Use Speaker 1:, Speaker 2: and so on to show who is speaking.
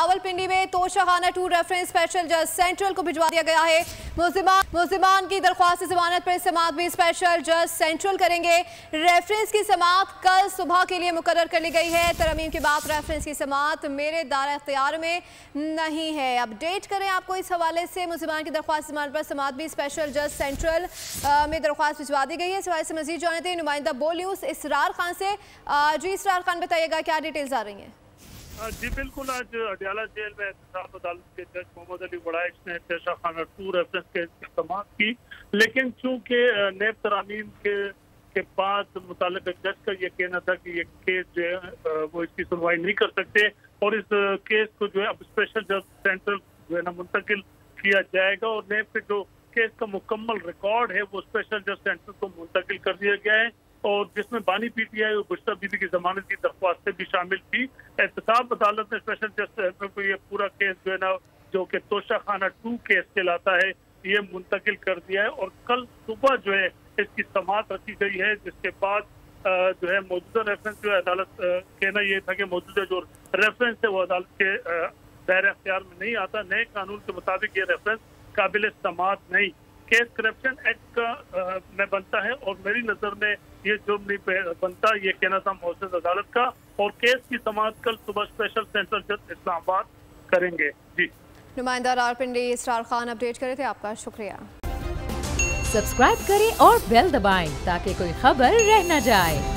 Speaker 1: रावलपिंडी में Toshakhana 2 reference special जज central को भिजवा दिया गया है। मुल्जिमान की दरख्वास्त जमानत पर समाअत भी स्पेशल जज सेंट्रल करेंगे। रेफरेंस की समाअत कल सुबह के लिए मुकर्रर कर ली गई है। तरमीम के बाद रेफरेंस की समाअत मेरे दायरा इख्तियार में नहीं है। अपडेट करें आपको इस हवाले से। मुल्जिमान की दरख्वास्त जमानत पर समाअत भी स्पेशल जज सेंट्रल में दरख्वास्त भिजवा दी गई है। इस हवाले से मजीद जानते हैं नुमाइंदा बोल न्यूज़ इसरार खान से। जी इसरार खान, बताइएगा क्या डिटेल्स आ रही हैं?
Speaker 2: जी बिल्कुल, आज अडियाला जेल में एहतसाब अदालत के जज मोहम्मद अली वड़ाइश ने तोशाखाना 2 रेफरेंस केस की समाअत की, लेकिन चूंकि नैब तरामीम के बाद मुताल्लिक़ जज का ये कहना था कि ये केस जो है वो इसकी सुनवाई नहीं कर सकते और इस केस को जो है अब स्पेशल जज सेंट्रल जो है ना मुंतकिल किया जाएगा और नैब के जो केस का मुकम्मल रिकॉर्ड है वो स्पेशल जज सेंट्रल को मुंतकिल कर दिया गया है और जिसमें बानी पीटीआई और बुशरा बीबी की जमानत की दरख्वास्तें भी शामिल थी। एहतसाब अदालत ने स्पेशल जज सेंट्रल को ये पूरा केस जो है ना जो कि तोशाखाना 2 केस कहलाता है ये मुंतकिल कर दिया है और कल सुबह जो है इसकी समाअत रखी गई है, जिसके बाद जो है मौजूदा रेफरेंस जो है अदालत कहना ये था कि मौजूदा जो रेफरेंस है वो अदालत के दायरे अख्तियार में नहीं आता। नए कानून के मुताबिक ये रेफरेंस काबिल समाअत नहीं, केस करप्शन एक्ट का में बनता है और मेरी नज़र में ये जुर्म नहीं बनता, ये कहना था मौजूद अदालत का। और केस की समाअत कल सुबह स्पेशल सेंट्रल जज इस्लामाबाद करेंगे। जी
Speaker 1: नुमाइंदा रावलपिंडी इसरार खान अपडेट करे थे, आपका शुक्रिया।
Speaker 3: सब्सक्राइब करें और बेल दबाएं ताकि कोई खबर रह न जाए।